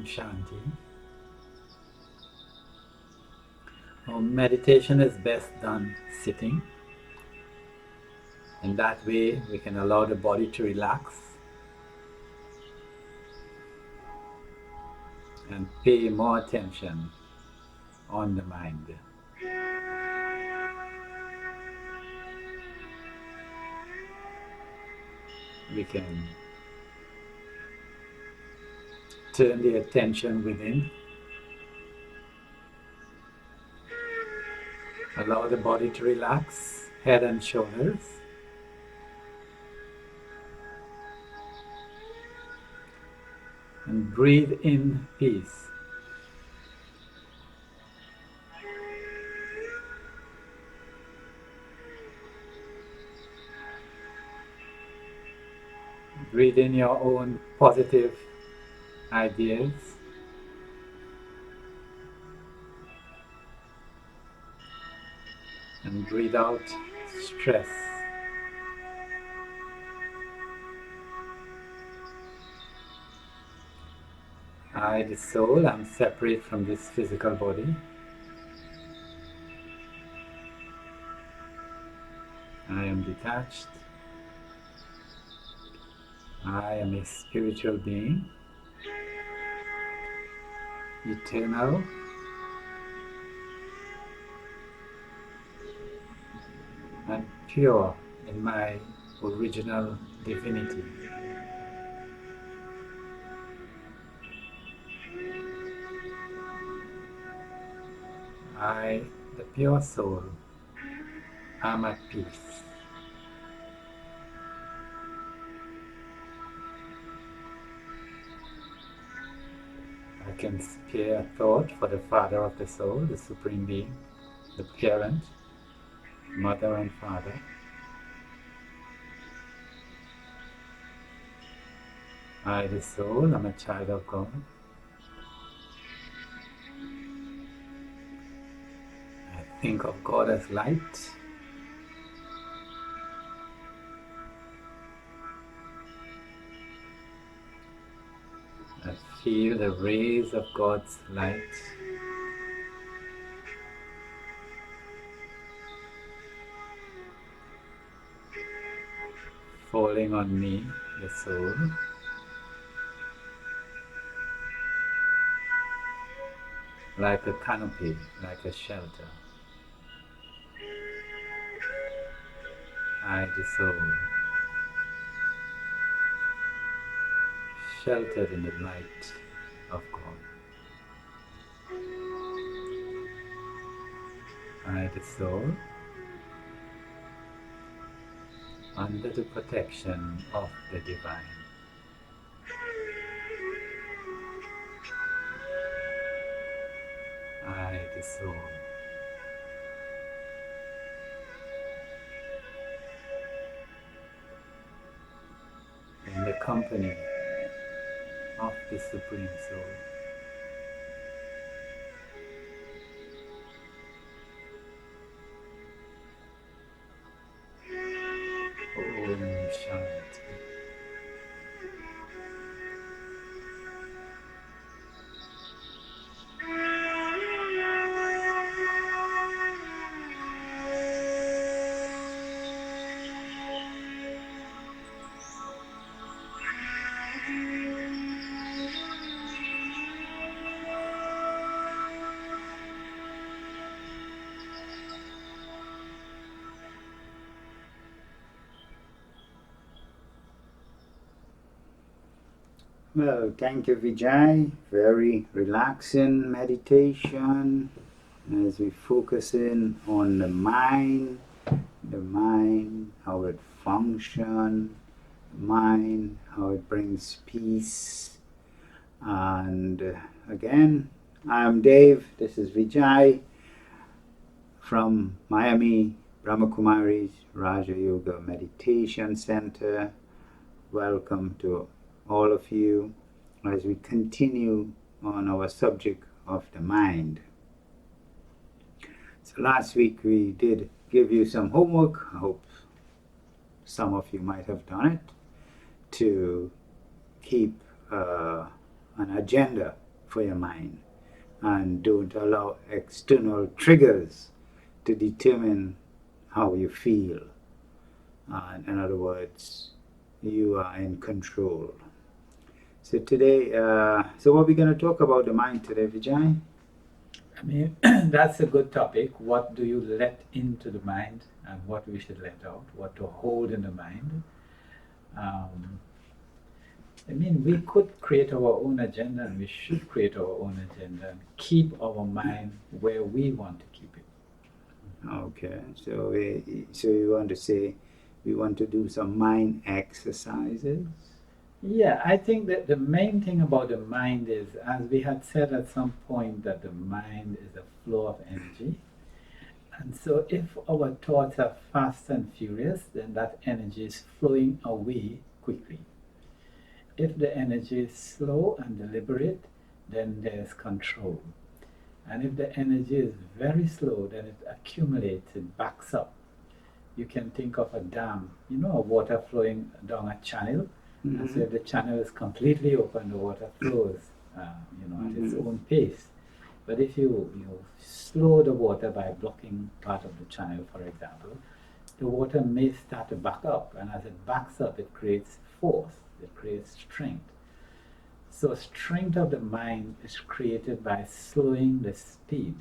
Shanti. Meditation is best done sitting. In that way, we can allow the body to relax and pay more attention on the mind. We can turn the attention within, allow the body to relax, head and shoulders, and breathe in peace. Breathe in your own positive ideas. And breathe out stress. I, the soul, am separate from this physical body. I am detached. I am a spiritual being, eternal, and pure in my original divinity. I, the pure soul, am at peace. I can spare a thought for the Father of the soul, the Supreme Being, the parent, mother and father. I, the soul, am a child of God. I think of God as light. I feel the rays of God's light falling on me, the soul. Like a canopy, like a shelter. I, the soul, sheltered in the light of God. I, the soul, under the protection of the divine. I, the soul, in the company of the Supreme Soul. Om Shanti. Well, thank you, Vijay. Very relaxing meditation as we focus in on the mind, how it functions, the mind, how it brings peace. And again, I'm Dave. This is Vijay from Miami Brahmakumari's Raja Yoga Meditation Center. Welcome to all of you as we continue on our subject of the mind. So last week we did give you some homework. I hope some of you might have done it, to keep an agenda for your mind, and don't allow external triggers to determine how you feel. In other words, you are in control. So today, so what we're going to talk about the mind today, Vijay? I mean, that's a good topic. What do you let into the mind and what we should let out, what to hold in the mind. I mean, we could create our own agenda and we should create our own agenda and keep our mind where we want to keep it. Okay, so you want to say we want to do some mind exercises? Yeah, I think that the main thing about the mind is, as we had said at some point, that the mind is a flow of energy. And so if our thoughts are fast and furious, then that energy is flowing away quickly. If the energy is slow and deliberate, then there's control. And if the energy is very slow, then it accumulates, it backs up. You can think of a dam, you know, water flowing down a channel. Mm-hmm. And so if the channel is completely open, the water flows, at its own pace. But if you slow the water by blocking part of the channel, for example, the water may start to back up. And as it backs up, it creates force, it creates strength. So strength of the mind is created by slowing the speed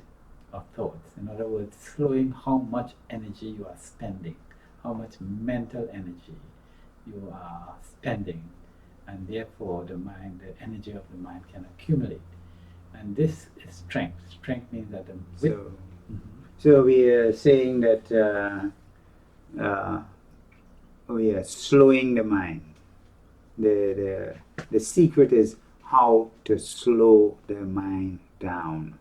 of thoughts. In other words, slowing how much energy you are spending, how much mental energy you are spending, and therefore the energy of the mind can accumulate. And this is strength. Strength means that so we are saying that we are slowing the mind. The secret is how to slow the mind down,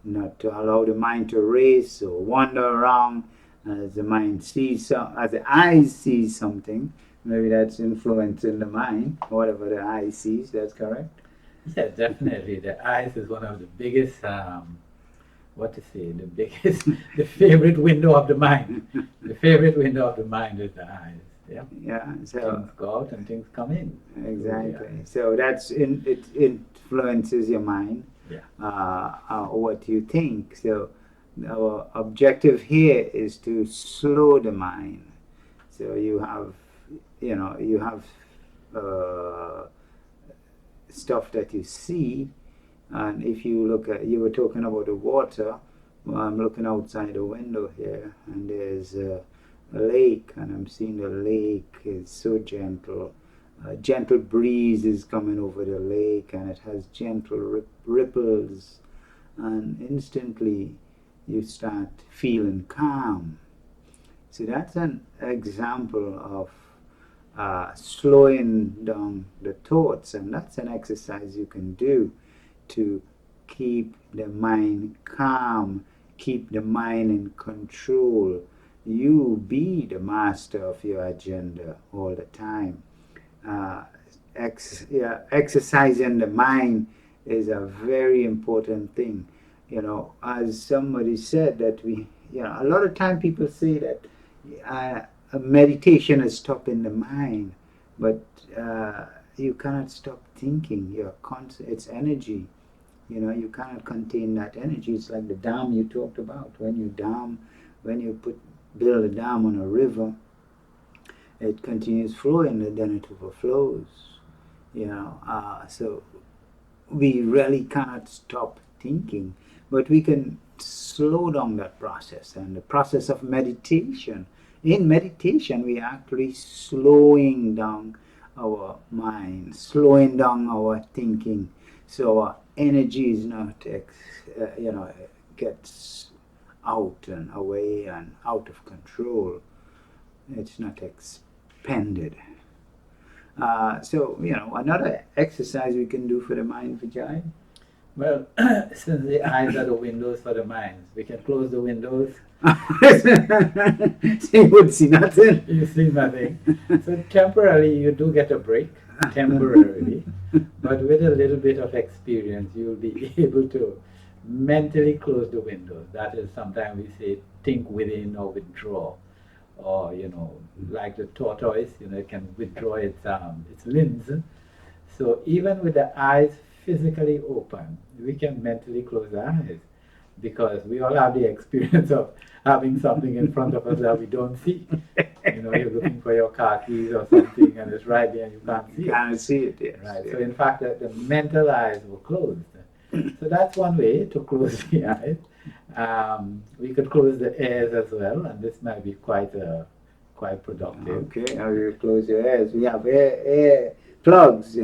not to allow the mind to race or wander around as the mind sees as the eyes see something. Maybe that's influencing the mind, whatever the eye sees. That's correct. Yeah, definitely. The eyes is one of the biggest, the favorite window of the mind. The favorite window of the mind is the eyes. Yeah. Yeah. So things go out and things come in. Exactly. So that's it influences your mind. Yeah. What you think. So our objective here is to slow the mind. So you have stuff that you see, and if you look at, you were talking about the water. Well, I'm looking outside the window here, and there's a lake, and I'm seeing the lake is so gentle. A gentle breeze is coming over the lake, and it has gentle ripples, and instantly you start feeling calm. So that's an example of slowing down the thoughts, and that's an exercise you can do to keep the mind calm, keep the mind in control. You be the master of your agenda all the time. Exercising the mind is a very important thing. As somebody said, that a lot of time people say that meditation is stopping the mind, but you cannot stop thinking. It's energy. You cannot contain that energy. It's like the dam you talked about. When you build a dam on a river, it continues flowing and then it overflows. So we really cannot stop thinking, but we can slow down that process. And the process of meditation, in meditation we are actually slowing down our mind, slowing down our thinking, so our energy is not gets out and away and out of control. It's not expended. So another exercise we can do for the mind, Vijay. Well, since the eyes are the windows for the minds, we can close the windows. So you would see nothing. You see nothing. So temporarily you do get a break, temporarily, but with a little bit of experience you'll be able to mentally close the windows. That is, sometimes we say think within or withdraw. Or, like the tortoise, it can withdraw its limbs. So even with the eyes physically open, we can mentally close our eyes because we all have the experience of having something in front of us that we don't see. You're looking for your car keys or something and it's right there and you can't see it. Can't see it, yes. Right. Yeah. So in fact, the mental eyes were closed. So that's one way to close the eyes. We could close the ears as well, and this might be quite productive. Okay, now you close your ears. We have air plugs,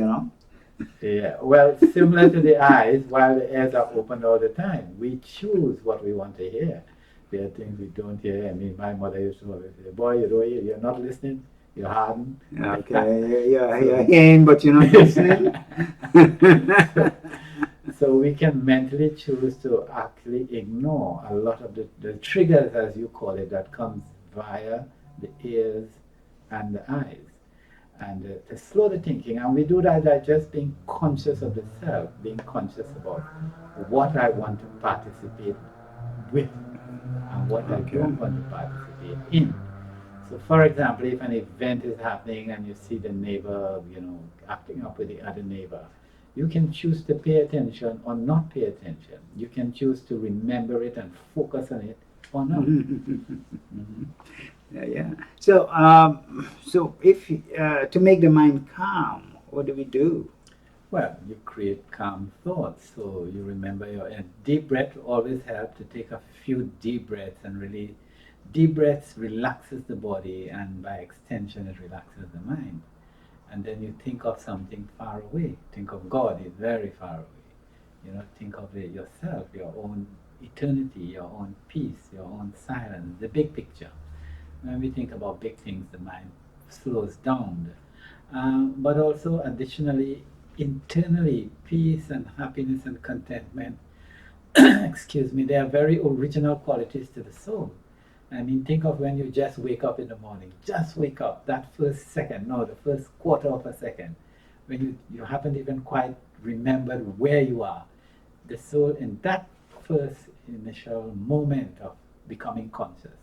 Yeah. Well, similar to the eyes, while the ears are open all the time, we choose what we want to hear. There are things we don't hear. I mean, my mother used to always say, "Boy, you don't hear. You're not listening. You're hardened." Okay, you're hearing, but you're not listening. So we can mentally choose to actually ignore a lot of the triggers, as you call it, that comes via the ears and the eyes. And to slow the thinking. And we do that by just being conscious of the self, being conscious about what I want to participate with and what I don't want to participate in. So, for example, if an event is happening and you see the neighbor, acting up with the other neighbor, you can choose to pay attention or not pay attention. You can choose to remember it and focus on it or not. Mm-hmm. Yeah. So, so if to make the mind calm, what do we do? Well, you create calm thoughts. So you remember your deep breath always helps to take a few deep breaths and really deep breaths relaxes the body and by extension it relaxes the mind. And then you think of something far away. Think of God is very far away. Think of yourself, your own eternity, your own peace, your own silence, the big picture. When we think about big things, the mind slows down. But also, additionally, internally, peace and happiness and contentment, excuse me, they are very original qualities to the soul. I mean, think of when you just wake up in the morning. Just wake up, that first second, no, the first quarter of a second, when you haven't even quite remembered where you are. The soul, in that first initial moment of becoming conscious,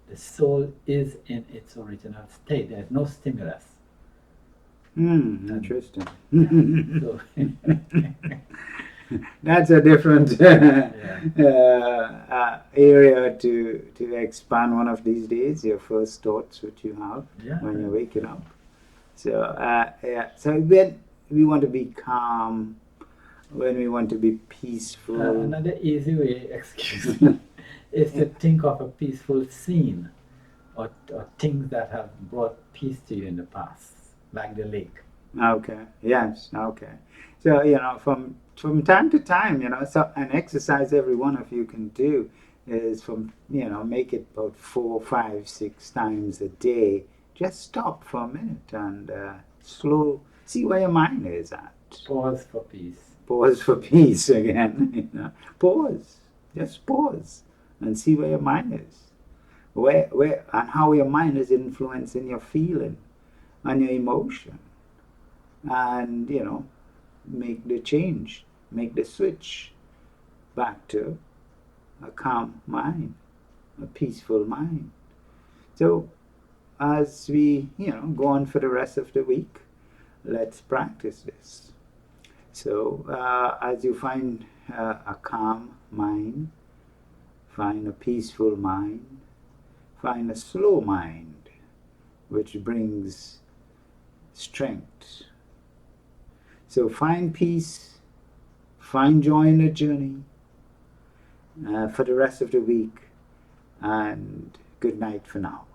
the soul is in its original state. There's no stimulus. Interesting. So that's a different area to expand one of these days. Your first thoughts, which you have when you're waking up. So So when we want to be calm, when we want to be peaceful. Another easy way, excuse me, is to think of a peaceful scene or things that have brought peace to you in the past, like the lake. Okay. Yes. Okay. So from time to time, so an exercise every one of you can do is make it about 4, 5, 6 times a day. Just stop for a minute and see where your mind is at. Pause for peace. Pause for peace again. Pause. Just pause and see where your mind is. Where and how your mind is influencing your feeling and your emotion. And make the change, make the switch back to a calm mind, a peaceful mind. So as we go on for the rest of the week, let's practice this. So as you find a calm mind, find a peaceful mind, find a slow mind, which brings strength. So find peace, find joy in the journey for the rest of the week, and good night for now.